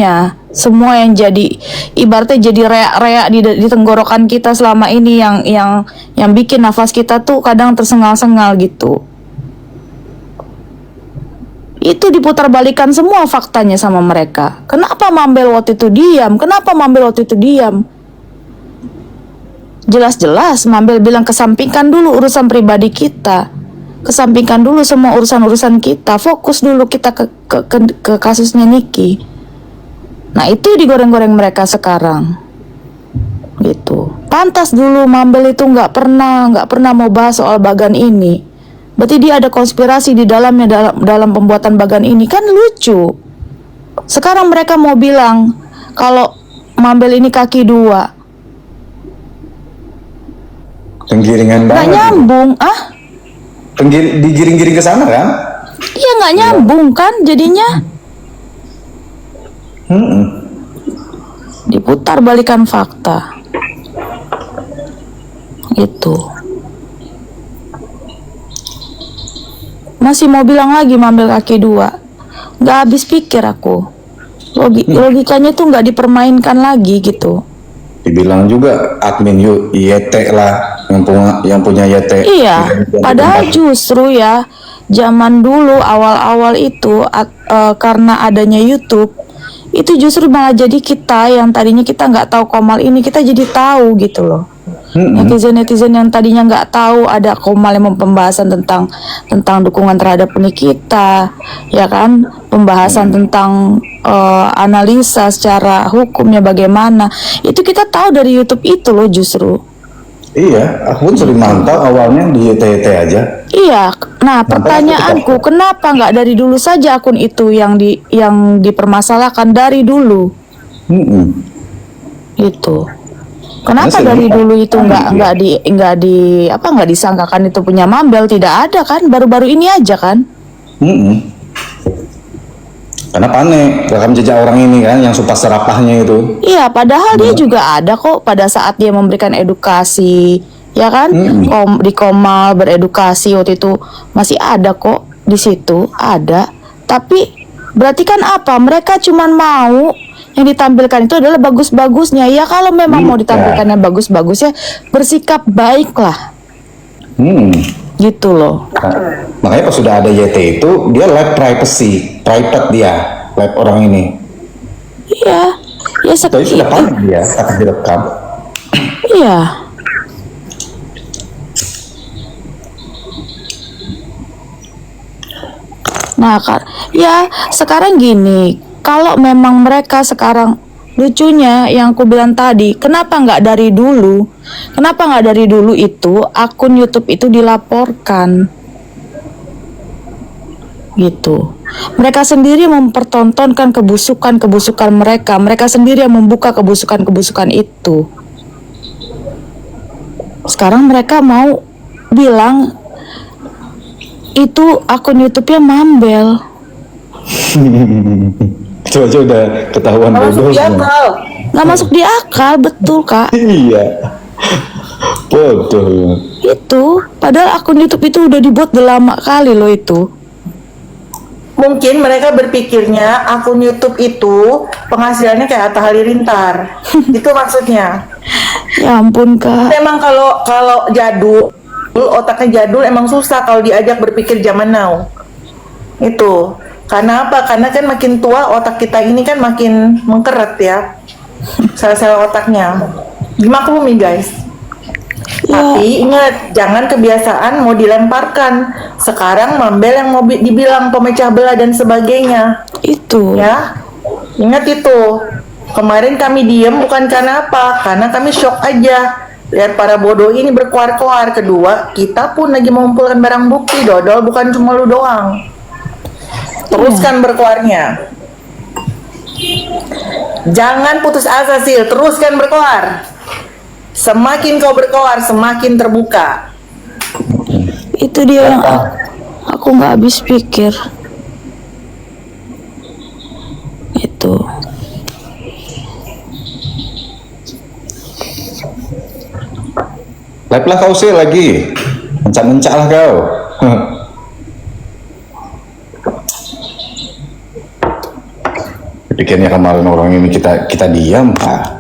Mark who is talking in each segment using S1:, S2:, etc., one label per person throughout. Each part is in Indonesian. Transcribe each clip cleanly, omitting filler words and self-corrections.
S1: semuanya, semua yang jadi ibaratnya jadi reak-reak di tenggorokan kita selama ini yang bikin nafas kita tuh kadang tersengal-sengal gitu. Itu diputar-balikan semua faktanya sama mereka. Kenapa Mambel waktu itu diam? Jelas-jelas Mambel bilang kesampingkan dulu urusan pribadi kita, kesampingkan dulu semua urusan-urusan kita, fokus dulu kita ke kasusnya Niki. Nah itu digoreng-goreng mereka sekarang gitu. Pantas dulu Mambel itu nggak pernah mau bahas soal Bagan ini. Berarti dia ada konspirasi di dalamnya dalam pembuatan Bagan ini, kan lucu. Sekarang mereka mau bilang kalau Mambel ini kaki dua.
S2: Penggiringan banget.
S1: Nggak nyambung,
S2: digiring-giring ke sana kan?
S1: Iya nggak nyambung kan jadinya. Diputar balikan fakta. Gitu. Masih mau bilang lagi Mambel kaki dua. Nggak habis pikir aku. Logikanya tuh nggak dipermainkan lagi gitu.
S2: Dibilang juga admin YT lah yang punya YT.
S1: Iya, padahal justru ya zaman dulu awal-awal itu karena adanya YouTube itu justru malah jadi kita yang tadinya kita nggak tahu Komal ini kita jadi tahu gitu loh. Netizen yang tadinya nggak tahu ada Komal yang pembahasan tentang dukungan terhadap Nikita, ya kan, pembahasan tentang analisa secara hukumnya bagaimana, itu kita tahu dari YouTube itu loh justru.
S2: Iya, aku pun sering mantau awalnya di YT aja.
S1: Iya, nah pertanyaanku kenapa nggak dari dulu saja akun itu yang dipermasalahkan dari dulu? Itu. Kenapa dari dulu itu nggak disangkakan itu punya Mambel? Tidak ada kan? Baru-baru ini aja kan?
S2: Karena panik rekam jejak orang ini kan yang sumpah serapahnya itu.
S1: Iya, padahal dia juga ada kok pada saat dia memberikan edukasi, ya kan? Di Komal beredukasi waktu itu masih ada kok di situ ada. Tapi berarti kan apa? Mereka cuman mau yang ditampilkan itu adalah bagus-bagusnya. Ya kalau memang mau ditampilkannya bagus-bagusnya, bersikap baiklah. Gitu loh.
S2: Nah, makanya pas sudah ada YT itu dia live private dia live orang ini.
S1: Iya, ya
S2: Tapi sudah panik dia akan direkam.
S1: Iya. Nah kan, ya sekarang gini, kalau memang mereka sekarang lucunya yang aku bilang tadi, kenapa nggak dari dulu? Kenapa nggak dari dulu itu akun YouTube itu dilaporkan? Gitu. Mereka sendiri mempertontonkan kebusukan mereka sendiri yang membuka kebusukan itu. Sekarang mereka mau bilang itu akun YouTube-nya Mambel.
S2: Coba udah ketahuan bodohnya.
S1: Nggak masuk di akal, betul Kak.
S2: Iya. Bodoh.
S1: Itu, padahal akun YouTube itu udah dibuat lama kali loh itu.
S3: Mungkin mereka berpikirnya akun YouTube itu penghasilannya kayak Atta Halilintar. Itu maksudnya.
S1: Ya ampun Kak.
S3: Memang kalau jadul, otaknya jadul emang susah kalau diajak berpikir zaman now. Itu. Karena apa? Karena kan makin tua otak kita ini kan makin mengkeret ya. Sel-sel otaknya. Dimaklumi guys. Tapi ingat, jangan kebiasaan mau dilemparkan. Sekarang Mambel yang mau dibilang pemecah belah dan sebagainya.
S1: Itu.
S3: Ya, ingat itu. Kemarin kami diem bukan karena apa, karena kami shock aja. Lihat para bodoh ini berkoar-koar. Kedua, kita pun lagi mengumpulkan barang bukti, Dodol, bukan cuma lu doang. Teruskan berkoarnya. Jangan putus asa Sil, teruskan berkoar. Semakin kau berkoar, semakin terbuka.
S1: Itu dia yang aku nggak habis pikir. Itu.
S2: Live lah kau sih lagi. Mencak-mencak lah kau. Pikirnya kemarin orang ini kita diam, Pak.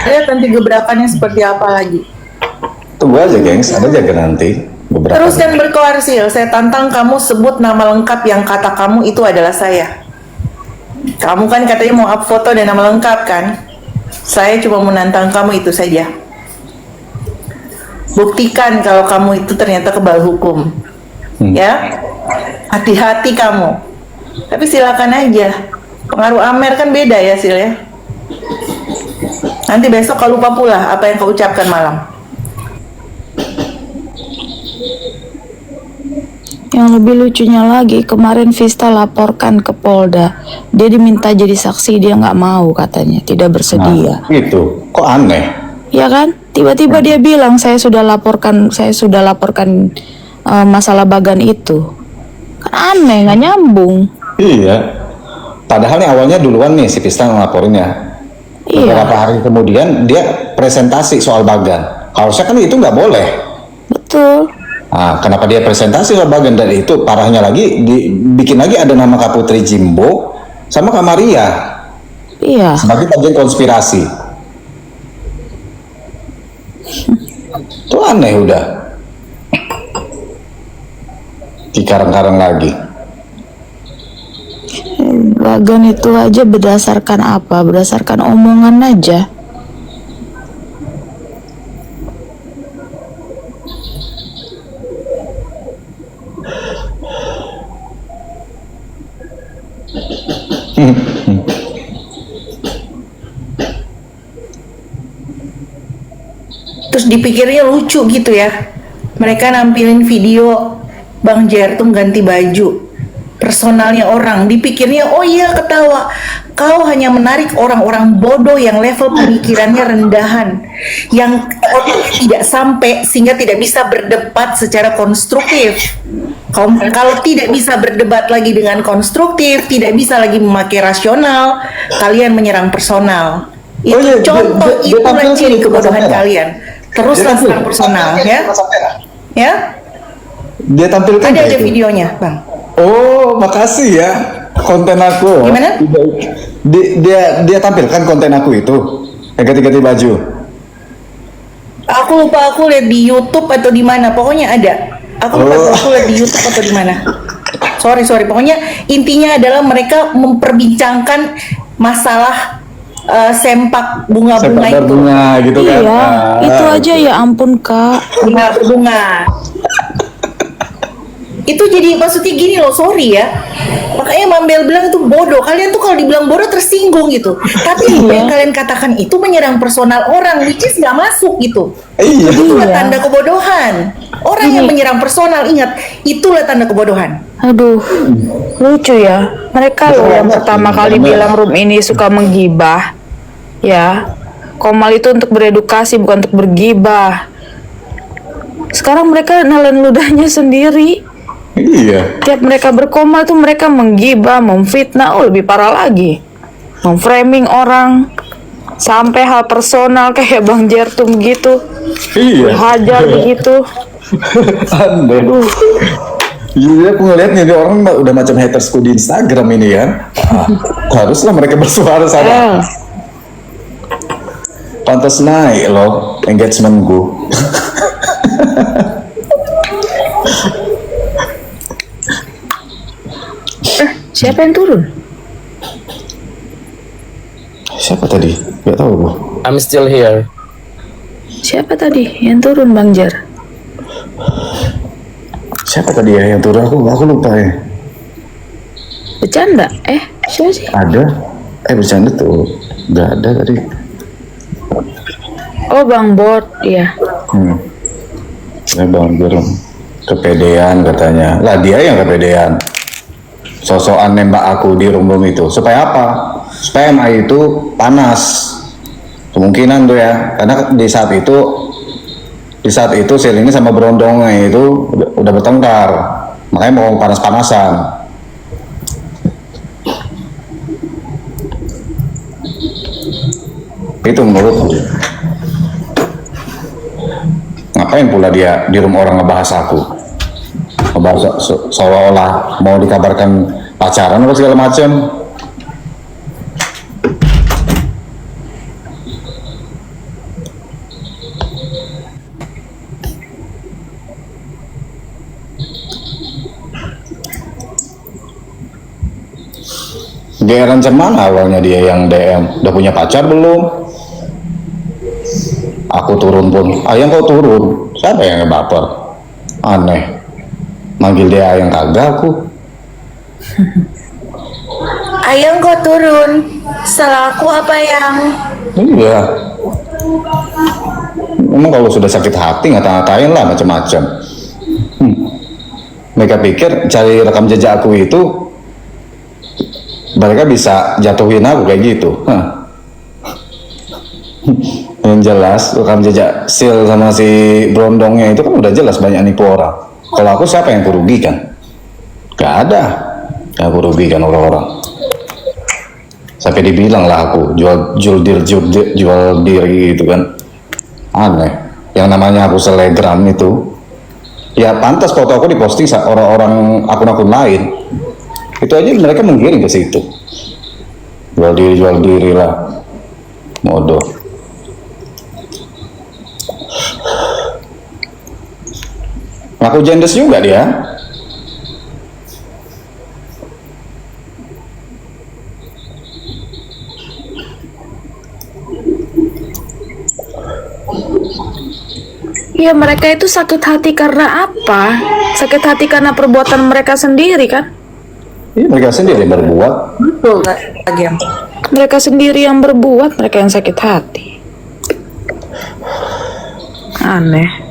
S3: Lihat nanti gebrakannya seperti apa lagi.
S2: Tunggu aja, gengs. Ada jaga nanti. Beberapa.
S3: Terus dan berkoarsil, saya tantang kamu sebut nama lengkap yang kata kamu itu adalah saya. Kamu kan katanya mau up foto dan nama lengkap kan? Saya cuma menantang kamu itu saja. Buktikan kalau kamu itu ternyata kebal hukum. Ya, hati-hati kamu. Tapi silakan aja. Pengaruh Amer kan beda ya, Sil ya. Nanti besok kau lupa pula apa yang kau ucapkan malam.
S1: Yang lebih lucunya lagi, kemarin Vista laporkan ke Polda. Dia diminta jadi saksi, dia nggak mau katanya, tidak bersedia.
S2: Nah, itu kok aneh.
S1: Ya kan? Tiba-tiba dia bilang saya sudah laporkan masalah Bagan itu. Kan aneh, nggak nyambung.
S2: Iya. Padahal nih awalnya duluan nih si Vista ngelaporinnya. Beberapa hari kemudian dia presentasi soal Bagan. Harusnya kan itu nggak boleh.
S1: Betul.
S2: Nah, kenapa dia presentasi soal Bagan, dan itu parahnya lagi dibikin lagi ada nama Kak Putri Jimbo sama Kak Maria.
S1: Iya.
S2: Sebagai bagian konspirasi. Itu aneh udah. Dikarang-karang lagi.
S1: Bagan itu aja berdasarkan apa? Berdasarkan omongan aja.
S3: Terus dipikirnya lucu gitu ya. Mereka nampilin video Bang Jertum ganti baju. Personalnya orang, dipikirnya oh iya ketawa. Kau hanya menarik orang-orang bodoh yang level pemikirannya rendahan, yang tidak sampai sehingga tidak bisa berdebat secara konstruktif. Kalau tidak bisa berdebat lagi dengan konstruktif, tidak bisa lagi memakai rasional, kalian menyerang personal. Itu contoh, itulah ciri kebodohan kalian. Teruslah serang personal, ya. Ya?
S2: Dia tampilkan
S3: Ada
S2: itu?
S3: videonya, Bang.
S2: Oh, makasih ya. Konten aku.
S3: Gimana?
S2: Dia tampilkan konten aku itu. Yang ganti-ganti baju.
S3: Aku lupa aku lihat di YouTube atau di mana. Pokoknya ada. Aku lupa aku lihat di YouTube atau di mana. Sorry. Pokoknya intinya adalah mereka memperbincangkan masalah sempak bunga-bunga itu.
S2: Bunga gitu kan.
S1: Iya, itu aja ya ampun Kak.
S3: Bunga. Itu jadi maksudnya gini loh, sorry ya. Makanya Mambel bilang itu bodoh. Kalian tuh kalau dibilang bodoh tersinggung gitu. Tapi apa yang kalian katakan itu menyerang personal orang, which is gak masuk gitu.
S2: Iya.
S3: Itulah tanda kebodohan. Orang yang menyerang personal, ingat, itulah tanda kebodohan.
S1: Aduh, lucu ya. Mereka loh yang pertama kali bilang room ini suka menggibah. Ya, Komal itu untuk beredukasi bukan untuk bergibah. Sekarang mereka nelen ludahnya sendiri.
S2: Iya.
S1: Tiap mereka berkomal tuh mereka menggibah, memfitnah, lebih parah lagi. Memframing orang. Sampai hal personal kayak Bang Jertum gitu.
S2: Iya.
S1: Hajar begitu.
S2: Aneh. Iya, aku ngeliat nih orang udah macam hatersku di Instagram ini kan. Haruslah mereka bersuara sama. Pantas naik loh engagementku.
S1: Siapa yang turun?
S2: Siapa tadi? Gak tahu gua.
S4: I'm still here.
S1: Siapa tadi yang turun Bang Jer?
S2: Siapa tadi ya yang turun? Aku lupa ya.
S1: Bercanda? Siapa sih?
S2: Ada? Bercanda tuh. Gak ada tadi.
S1: Oh Bang Bot, iya.
S2: Ya Bang Jerem. Kepedean katanya. Lah dia yang kepedean. sosokan nembak aku di room itu. Supaya apa? Supaya MA itu panas. Kemungkinan tuh ya, karena di saat itu Sel ini sama Berondongnya itu udah bertengkar, makanya mau panas-panasan. Itu menurutku. Ngapain pula dia di room orang ngebahas aku, ngebahas seolah-olah mau dikabarkan pacaran atau segala macam. Geran mana awalnya dia yang DM, udah punya pacar belum? Aku turun pun, ayang kau turun, siapa yang ngebaper? Aneh, manggil dia ayang kagak aku.
S3: Ayang kok turun, salah aku apa yang?
S2: Iya, emang kalau sudah sakit hati ngata-ngatain lah macam-macam. Mereka pikir cari rekam jejak aku itu mereka bisa jatuhin aku kayak gitu. Yang jelas rekam jejak Sil sama si Berondongnya itu kan udah jelas banyak nipu orang. Kalau aku siapa yang kurugikan? Gak ada yang kurugikan orang-orang. Sampai dibilang lah aku jual diri gitu kan. Aneh. Yang namanya aku selebgram itu, ya pantas foto aku diposting orang-orang akun-akun lain. Itu aja mereka menggiring ke situ. Jual diri lah. Modoh. Ngaku jendes juga dia.
S1: Ya mereka itu sakit hati karena apa? Sakit hati karena perbuatan mereka sendiri kan?
S2: Iya, mereka sendiri berbuat.
S3: Betul Kak Agam.
S1: Mereka sendiri yang berbuat, mereka yang sakit hati. Aneh.